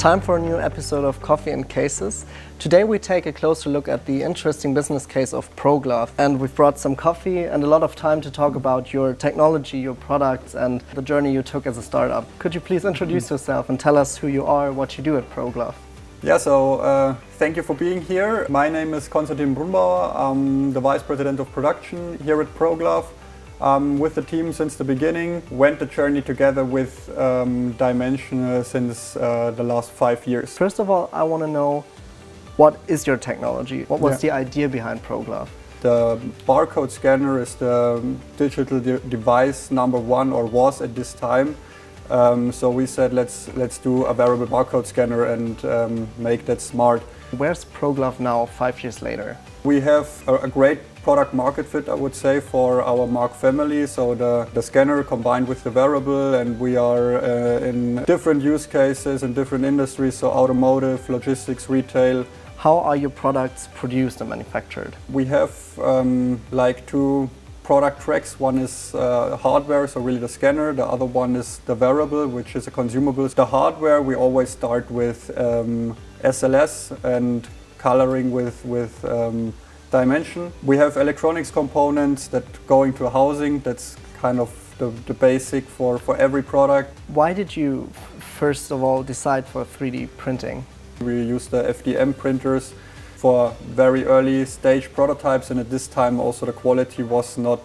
Time for a new episode of Coffee and Cases. Today we take a closer look at the interesting business case of ProGlove, and we've brought some coffee and a lot of time to talk about your technology, your products, and the journey you took as a startup. Could you please introduce yourself and tell us who you are, what you do at ProGlove? Yeah, so thank you for being here. My name is Konstantin Brunbauer. I'm the Vice President of Production here at ProGlove. With the team since the beginning, went the journey together with Dimension since the last 5 years. First of all, I want to know, what is your technology? What was the idea behind ProGlove? The barcode scanner is the digital device number one, or was at this time. So we said let's do a wearable barcode scanner and make that smart. Where's ProGlove now 5 years later? We have a great product market fit, I would say, for our Mark family. So the scanner combined with the wearable, and we are in different use cases in different industries, so automotive, logistics, retail. How are your products produced and manufactured? We have like two product tracks. One is hardware, so really the scanner. The other one is the wearable, which is a consumable. The hardware, we always start with SLS and coloring with Dimension. We have electronics components that go into housing. That's kind of the basic for every product. Why did you first of all decide for 3D printing? We use the FDM printers for very early stage prototypes, and at this time also the quality was not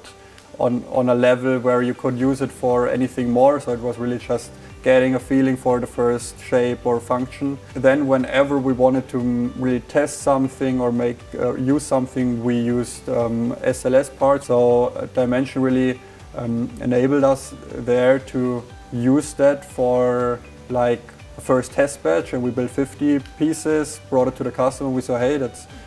on a level where you could use it for anything more, so it was really just getting a feeling for the first shape or function. Then whenever we wanted to really test something or make use something, we used SLS parts. So Dimension really enabled us there to use that for like the first test batch, and we built 50 pieces, brought it to the customer. We said, hey,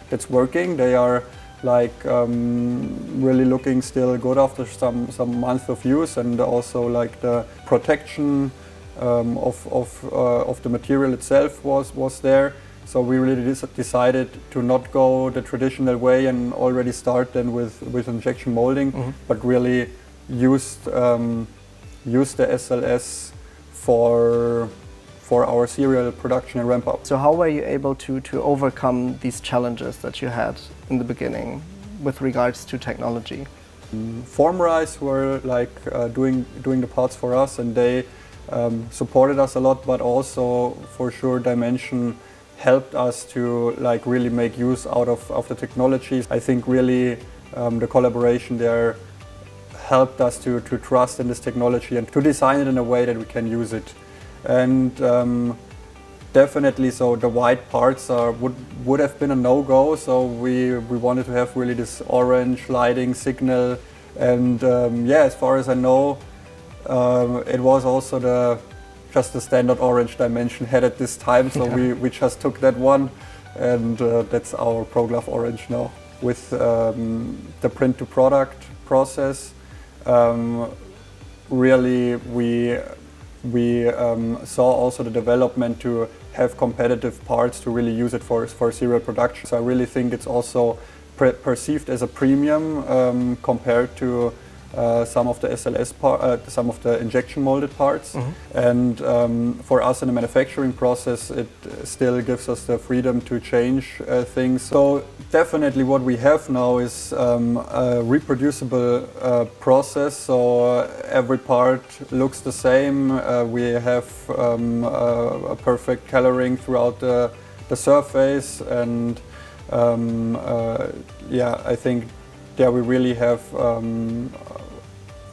that's working. They are like really looking still good after some months of use, and also like the protection of the material itself was there. So we really decided to not go the traditional way and already start then with injection molding, but really use the SLS for our serial production and ramp up. So how were you able to overcome these challenges that you had in the beginning with regards to technology? Formrise were like doing the parts for us, and they supported us a lot, but also for sure Dimension helped us to like really make use out of the technologies. I think really the collaboration there helped us to trust in this technology and to design it in a way that we can use it. And definitely, so the white parts would have been a no-go. So we wanted to have really this orange lighting signal, and yeah, as far as I know, it was also just the standard orange Dimension had at this time. So we just took that one, and that's our ProGlove orange now with the print to product process. Really, we saw also the development to have competitive parts to really use it for serial production. So I really think it's also perceived as a premium compared to some of the SLS some of the injection molded parts. And for us in the manufacturing process, it still gives us the freedom to change things. So definitely what we have now is a reproducible process. So every part looks the same. We have a perfect coloring throughout the surface, and yeah, I think there we really have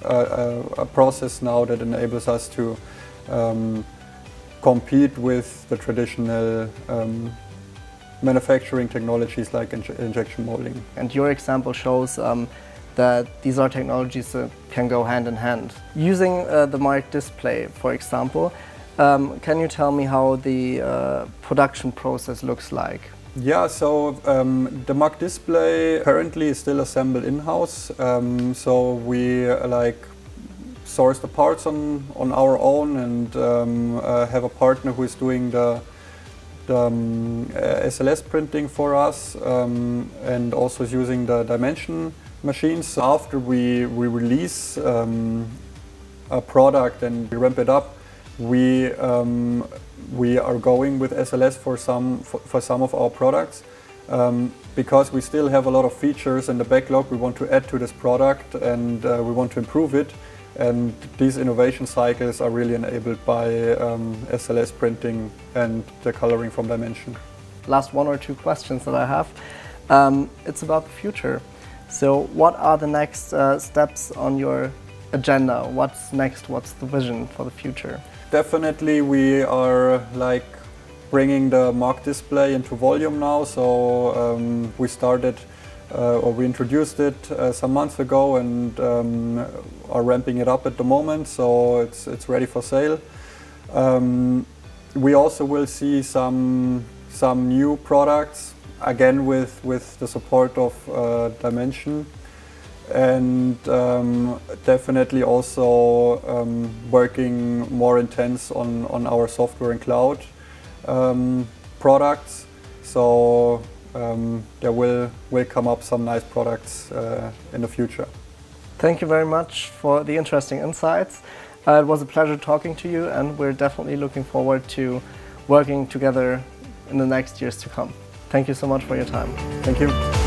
a process now that enables us to compete with the traditional manufacturing technologies like injection molding. And your example shows that these are technologies that can go hand in hand. Using the Mark display, for example, can you tell me how the production process looks like? Yeah, so the Mark display currently is still assembled in-house. So we like source the parts on our own, and have a partner who is doing the SLS printing for us, and also is using the Dimension machines. After we release a product and we ramp it up, we we are going with SLS for some of our products. Because we still have a lot of features in the backlog we want to add to this product, and we want to improve it. And these innovation cycles are really enabled by SLS printing and the coloring from Dimension. Last one or two questions that I have. It's about the future. So what are the next steps on your agenda? What's next? What's the vision for the future? Definitely we are bringing the Mark display into volume now. So we introduced it some months ago and are ramping it up at the moment. So it's ready for sale. We also will see some new products, again with the support of Dimension, and definitely also working more intense on our software and cloud products. So there will come up some nice products in the future. Thank you very much for the interesting insights. It was a pleasure talking to you, and we're definitely looking forward to working together in the next years to come. Thank you so much for your time. Thank you.